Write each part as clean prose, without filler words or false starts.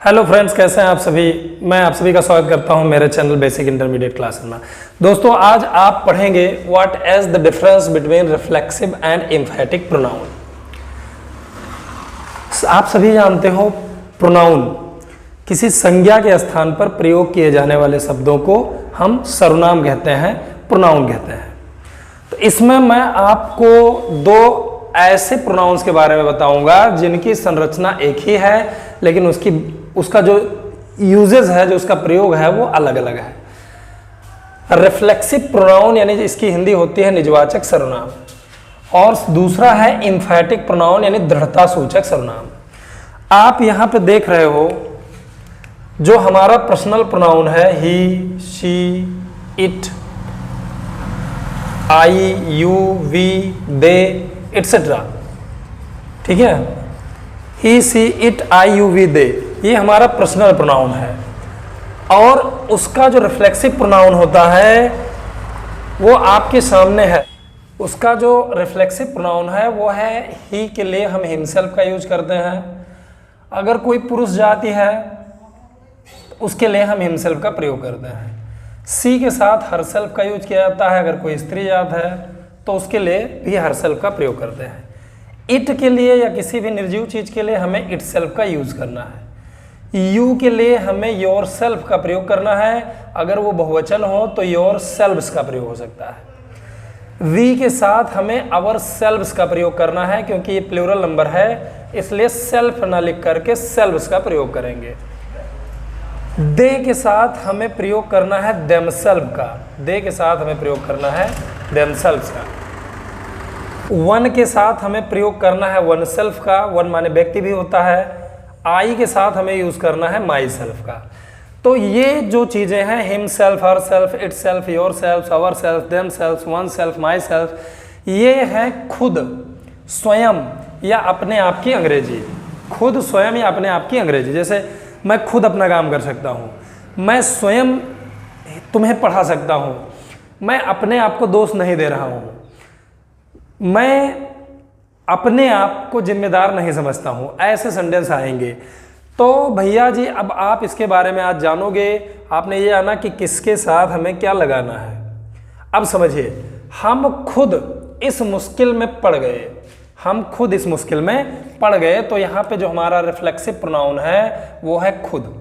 Hello friends, कैसे हैं आप सभी। मैं आप सभी का स्वागत करता हूं मेरे चैनल बेसिक इंटरमीडिएट क्लासेस में। दोस्तों, आज आप पढ़ेंगे what is the difference between reflexive and एम्फैटिक pronoun. आप सभी जानते हो, प्रोनाउन किसी संज्ञा के स्थान पर प्रयोग किए जाने वाले शब्दों को हम सर्वनाम कहते हैं, प्रोनाउन कहते हैं। तो इसमें मैं आपको दो ऐसे प्रोनाउंस के बारे में बताऊंगा जिनकी संरचना एक ही है, लेकिन उसका जो यूजेस है, जो उसका प्रयोग है, वो अलग अलग है। रिफ्लेक्सिव प्रोनाउन यानी इसकी हिंदी होती है निजवाचक सर्वनाम, और दूसरा है एम्फैटिक प्रोनाउन यानी दृढ़ता सूचक सर्वनाम। आप यहां पे देख रहे हो जो हमारा पर्सनल प्रोनाउन है, he, she, it, I, you, we, they, etcetera, ठीक है। He, she, it, I, you, we, they, ये हमारा पर्सनल प्रोनाउन है। और उसका जो रिफ्लेक्सिव प्रोनाउन होता है वो आपके सामने है। उसका जो रिफ्लेक्सिव प्रोनाउन है वो है ही के लिए हम हिमसेल्फ का यूज करते हैं। अगर कोई पुरुष जाति है तो उसके लिए हम हिमसेल्फ का प्रयोग करते हैं। सी के साथ हरसेल्फ का यूज किया जाता है। अगर कोई स्त्री जात है तो उसके लिए भी हरसेल्फ का प्रयोग करते हैं। इट के लिए या किसी भी निर्जीव चीज के लिए हमें इट सेल्फ का यूज करना है। यू के लिए हमें योर सेल्फ का प्रयोग करना है। अगर वो बहुवचन हो तो योर सेल्व्स का प्रयोग हो सकता है। वी के साथ हमें आवर सेल्व्स का प्रयोग करना है, क्योंकि ये प्लूरल नंबर है, इसलिए सेल्फ ना लिख करके सेल्व्स का प्रयोग करेंगे। दे के साथ हमें प्रयोग करना है देमसेल्फ का। दे के साथ हमें प्रयोग करना है देमसेल्व्स का। वन के साथ हमें प्रयोग करना है वन सेल्फ का। वन माने व्यक्ति भी होता है। आई के साथ हमें यूज करना है माई सेल्फ का। तो ये जो चीजें हैं, him self, her self, it self, your self, our self, them self, one self, my self, ये है खुद, स्वयं या अपने आप की अंग्रेजी। खुद, स्वयं या अपने आप की अंग्रेजी। जैसे मैं खुद अपना काम कर सकता हूँ, मैं स्वयं तुम्हें पढ़ा सकता हूँ, मैं अपने आप को दोष नहीं दे रहा हूँ, मैं अपने आप को जिम्मेदार नहीं समझता हूं। ऐसे सेंटेंस आएंगे। तो भैया जी, अब आप इसके बारे में आज जानोगे। आपने ये जाना कि किसके साथ हमें क्या लगाना है। अब समझिए, हम खुद इस मुश्किल में पड़ गए। हम खुद इस मुश्किल में पड़ गए, तो यहां पे जो हमारा रिफ्लेक्सिव प्रोनाउन है वो है खुद।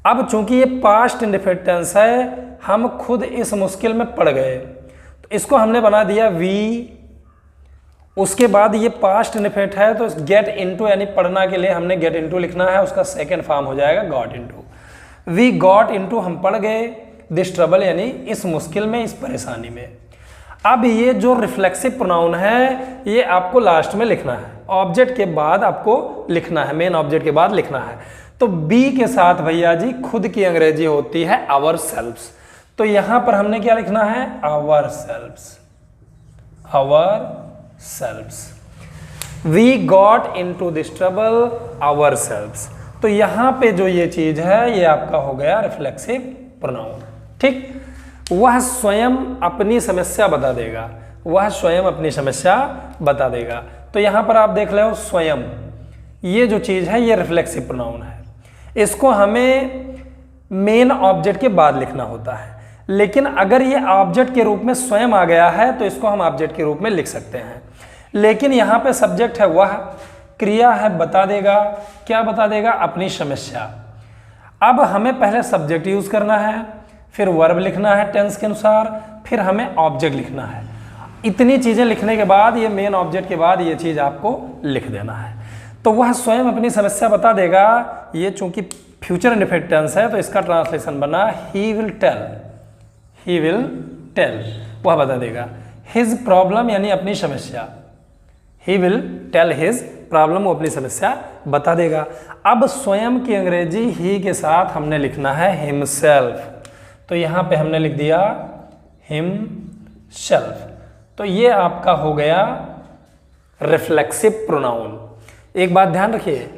अब चूंकि ये पास्ट इंडेफिनिट टेंस है, हम खुद इस मुश्किल में पड़ गए, तो इसको हमने बना दिया वी। उसके बाद ये पास्ट इंडेफिनिट है, तो गेट इनटू यानी पढ़ना के लिए हमने गेट इनटू लिखना है। उसका सेकेंड फॉर्म हो जाएगा got into. We got into, हम पढ़ गए दिस ट्रबल यानी इस मुश्किल में, इस परेशानी में। अब ये जो रिफ्लेक्सिव प्रोनाउन है ये आपको लास्ट में लिखना है। ऑब्जेक्ट के बाद आपको लिखना है, मेन ऑब्जेक्ट के बाद लिखना है। तो बी के साथ भैया जी खुद की अंग्रेजी होती है आवर सेल्व्स। तो यहां पर हमने क्या लिखना है, ourselves, our selves. We got into this trouble ourselves. तो यहां पे जो ये चीज है ये आपका हो गया रिफ्लेक्सिव प्रोनाउन। ठीक, वह स्वयं अपनी समस्या बता देगा। वह स्वयं अपनी समस्या बता देगा। तो यहां पर आप देख रहे हो स्वयं, ये जो चीज है ये रिफ्लेक्सिव प्रोनाउन है। इसको हमें मेन ऑब्जेक्ट के बाद लिखना होता है, लेकिन अगर ये ऑब्जेक्ट के रूप में स्वयं आ गया है तो इसको हम ऑब्जेक्ट के रूप में लिख सकते हैं। लेकिन यहाँ पे सब्जेक्ट है वह, क्रिया है बता देगा। क्या बता देगा, अपनी समस्या। अब हमें पहले सब्जेक्ट यूज करना है, फिर वर्ब लिखना है टेंस के अनुसार, फिर हमें ऑब्जेक्ट लिखना है। इतनी चीजें लिखने के बाद ये मेन ऑब्जेक्ट के बाद ये चीज आपको लिख देना है। तो वह स्वयं अपनी समस्या बता देगा। ये चूंकि फ्यूचर इंडेफिनिट टेंस है तो इसका ट्रांसलेशन बना he will tell. He will tell, वह बता देगा। हिज प्रॉब्लम यानी अपनी समस्या। He will tell his problem, वो अपनी समस्या बता देगा। अब स्वयं की अंग्रेजी ही के साथ हमने लिखना है हिमसेल्फ। तो यहां पे हमने लिख दिया हिमसेल्फ। तो ये आपका हो गया रिफ्लेक्सिव प्रोनाउन। एक बात ध्यान रखिए,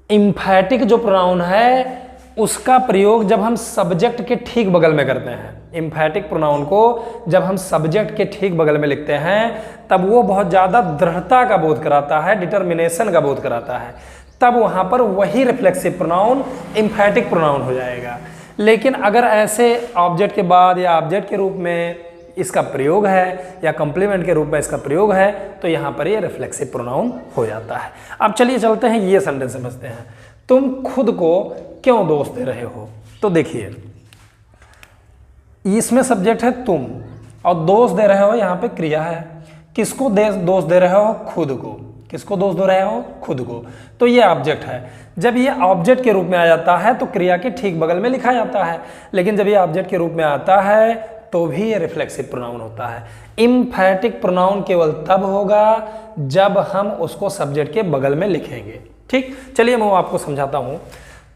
एम्फैटिक जो प्रोनाउन है उसका प्रयोग जब हम सब्जेक्ट के ठीक बगल में करते हैं। एम्फैटिक प्रोनाउन को जब हम सब्जेक्ट के ठीक बगल में लिखते हैं तब वो बहुत ज़्यादा दृढ़ता का बोध कराता है, डिटर्मिनेशन का बोध कराता है। तब वहाँ पर वही रिफ्लेक्सिव प्रोनाउन एम्फैटिक प्रोनाउन हो जाएगा। लेकिन अगर ऐसे ऑब्जेक्ट के बाद या ऑब्जेक्ट के रूप में इसका प्रयोग है या कॉम्प्लीमेंट के रूप में इसका प्रयोग है तो यहाँ पर ये रिफ्लेक्सिव प्रोनाउन हो जाता है। अब चलिए चलते हैं ये सेंटेंस समझते हैं। तुम खुद को क्यों दोष दे रहे हो? तो देखिए इसमें सब्जेक्ट है तुम और दोष दे रहे हो यहाँ पे क्रिया है। किसको दोष दे रहे हो? खुद को। किसको दोष दे रहे हो? खुद को। तो ये ऑब्जेक्ट है। जब ये ऑब्जेक्ट के रूप में आ जाता है तो क्रिया के ठीक बगल में लिखा जाता है, लेकिन जब ये ऑब्जेक्ट के रूप में आता है तो भी ये रिफ्लेक्सिव प्रोनाउन होता है। एम्फैटिक प्रोनाउन केवल तब होगा जब हम उसको सब्जेक्ट के बगल में लिखेंगे। ठीक, चलिए मैं आपको समझाता हूँ।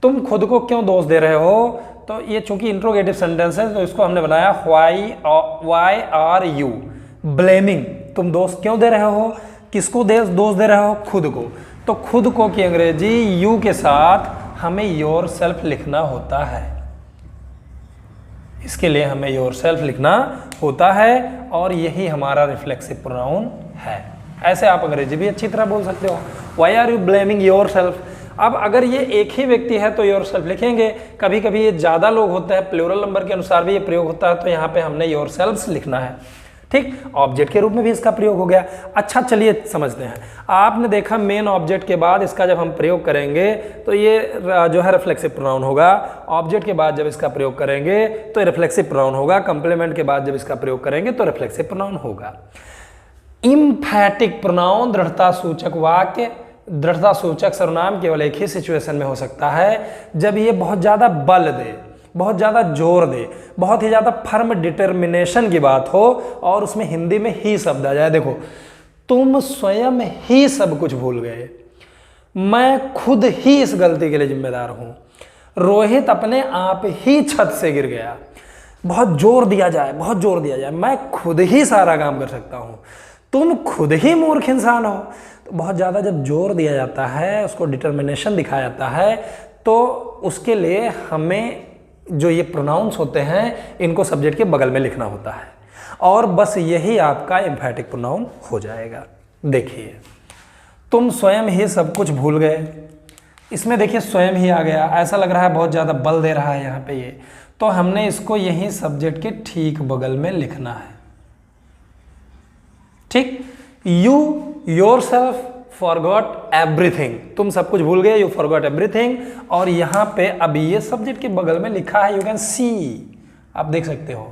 तुम खुद को क्यों दोष दे रहे हो? तो ये चूंकि इंट्रोगेटिव सेंटेंस है तो इसको हमने बनाया व्हाई आर यू ब्लेमिंग। तुम दोष क्यों दे रहे हो? किसको दोष दे रहे हो? खुद को। तो खुद को की अंग्रेजी यू के साथ हमें योर सेल्फ लिखना होता है। इसके लिए हमें योर सेल्फ लिखना होता है और यही हमारा रिफ्लेक्सिव प्रोनाउन है। ऐसे आप अंग्रेजी भी अच्छी तरह बोल सकते हो, why are you blaming yourself. अब अगर ये एक ही व्यक्ति है तो योर सेल्फ लिखेंगे, कभी कभी ये ज़्यादा लोग होते हैं, प्लूरल नंबर के अनुसार भी ये प्रयोग होता है, तो यहाँ पे हमने योर सेल्फ्स लिखना है। ठीक, ऑब्जेक्ट के रूप में भी इसका प्रयोग हो गया। अच्छा चलिए समझते हैं। आपने देखा मेन ऑब्जेक्ट के बाद इसका जब हम प्रयोग करेंगे तो ये जो है रिफ्लेक्सिव प्रोनाउन होगा। ऑब्जेक्ट के बाद जब इसका प्रयोग करेंगे तो रिफ्लेक्सिव प्रोनाउन होगा। कंप्लीमेंट के बाद जब इसका प्रयोग करेंगे तो रिफ्लेक्सिव प्रोनाउन होगा। एम्फैटिक प्रोनाउन दृढ़ता सूचक वाक्य, दृढ़ता सूचक सर्वनाम केवल एक ही सिचुएशन में हो सकता है जब ये बहुत ज़्यादा बल दे, बहुत ज़्यादा जोर दे, बहुत ही ज़्यादा फर्म डिटर्मिनेशन की बात हो और उसमें हिंदी में ही शब्द आ जाए। देखो, तुम स्वयं ही सब कुछ भूल गए, मैं खुद ही इस गलती के लिए जिम्मेदार हूँ, रोहित अपने आप ही छत से गिर गया। बहुत जोर दिया जाए, बहुत जोर दिया जाए, मैं खुद ही सारा काम कर सकता हूँ, तुम खुद ही मूर्ख इंसान हो। तो बहुत ज़्यादा जब जोर दिया जाता है, उसको डिटर्मिनेशन दिखाया जाता है, तो उसके लिए हमें जो ये प्रोनाउंस होते हैं इनको सब्जेक्ट के बगल में लिखना होता है और बस यही आपका एम्फैटिक प्रोनाउन हो जाएगा। देखिए, तुम स्वयं ही सब कुछ भूल गए, इसमें देखिए स्वयं ही आ गया, ऐसा लग रहा है बहुत ज़्यादा बल दे रहा है यहाँ पे ये, तो हमने इसको यही सब्जेक्ट के ठीक बगल में लिखना है। ठीक, यू योरसेल्फ फॉरगॉट एवरीथिंग, तुम सब कुछ भूल गए, यू फॉरगॉट एवरीथिंग। और यहाँ पे अभी ये सब्जेक्ट के बगल में लिखा है, यू कैन सी, आप देख सकते हो।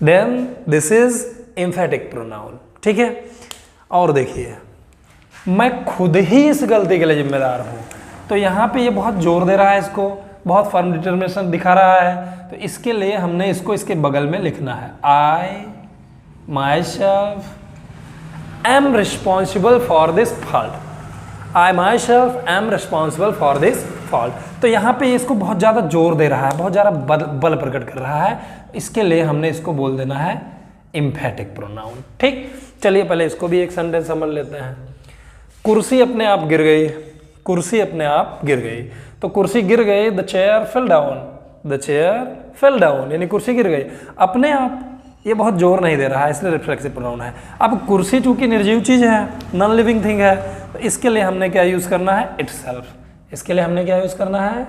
Then this is emphatic pronoun. ठीक है, और देखिए, मैं खुद ही इस गलती के लिए जिम्मेदार हूँ, तो यहाँ पे ये बहुत जोर दे रहा है, इसको बहुत फर्म डिटर्मिनेशन दिखा रहा है, तो इसके लिए हमने इसको इसके बगल में लिखना है। I myself am responsible for this fault, I myself am responsible for this fault। तो यहाँ पे इसको बहुत ज़्यादा जोर दे रहा है, बहुत ज़्यादा बल प्रकट कर रहा है, इसके लिए हमने इसको बोल देना है एम्फैटिक प्रोनाउन। ठीक, चलिए पहले इसको भी एक सेंटेंस समझ लेते हैं। कुर्सी अपने आप गिर गई, कुर्सी अपने आप गिर गई, तो कुर्सी गिर गई, the chair fell down, the chair fell down, यानी कुर्सी गिर गई अपने आप। ये बहुत जोर नहीं दे रहा है, इसलिए रिफ्लेक्सिव प्रोनाउन है। अब कुर्सी चूंकि निर्जीव चीज़ है, नॉन लिविंग थिंग है, तो इसके लिए हमने क्या यूज़ करना है? इटसेल्फ। इसके लिए हमने क्या यूज़ करना है?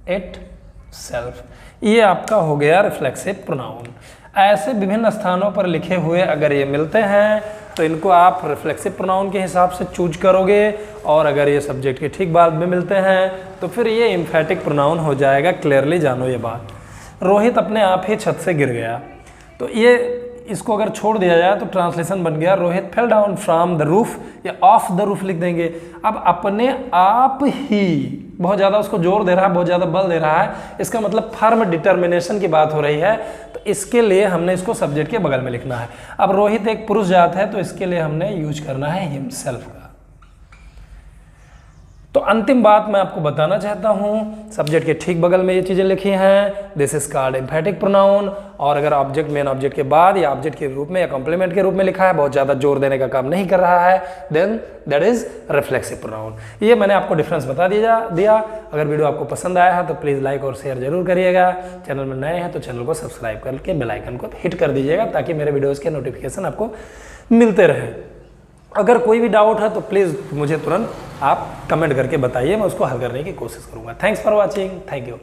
इटसेल्फ। ये आपका हो गया रिफ्लेक्सिव प्रोनाउन। ऐसे विभिन्न स्थानों पर लिखे हुए अगर ये मिलते हैं तो इनको आप रिफ्लेक्सिव प्रोनाउन के हिसाब से चूज करोगे, और अगर ये सब्जेक्ट के ठीक बाद में मिलते हैं तो फिर ये एम्फैटिक प्रोनाउन हो जाएगा। क्लियरली जानो ये बात। रोहित अपने आप ही छत से गिर गया, तो ये इसको अगर छोड़ दिया जाए तो ट्रांसलेशन बन गया Rohit fell down from the roof, या ऑफ द रूफ लिख देंगे। अब अपने आप ही बहुत ज़्यादा उसको जोर दे रहा है, बहुत ज़्यादा बल दे रहा है, इसका मतलब फर्म डिटर्मिनेशन की बात हो रही है, तो इसके लिए हमने इसको सब्जेक्ट के बगल में लिखना है। अब रोहित एक पुरुष जात है, तो इसके लिए हमने यूज करना है हिमसेल्फ का। तो अंतिम बात मैं आपको बताना चाहता हूँ, सब्जेक्ट के ठीक बगल में ये चीज़ें लिखी हैं, दिस इज कॉल्ड एम्फैटिक प्रोनाउन। और अगर ऑब्जेक्ट मेन ऑब्जेक्ट के बाद या ऑब्जेक्ट के रूप में या कॉम्प्लीमेंट के रूप में लिखा है, बहुत ज़्यादा जोर देने का काम नहीं कर रहा है, then that is reflexive pronoun. ये मैंने आपको डिफरेंस बता दिया। अगर वीडियो आपको पसंद आया है तो प्लीज़ लाइक और शेयर जरूर करिएगा। चैनल में नए हैं तो चैनल को सब्सक्राइब करके बेल आइकन को हिट कर दीजिएगा, ताकि मेरे वीडियोज़ के नोटिफिकेशन आपको मिलते रहे। अगर कोई भी डाउट है तो प्लीज़ मुझे तुरंत आप कमेंट करके बताइए, मैं उसको हल करने की कोशिश करूँगा। Thanks for watching, thank you.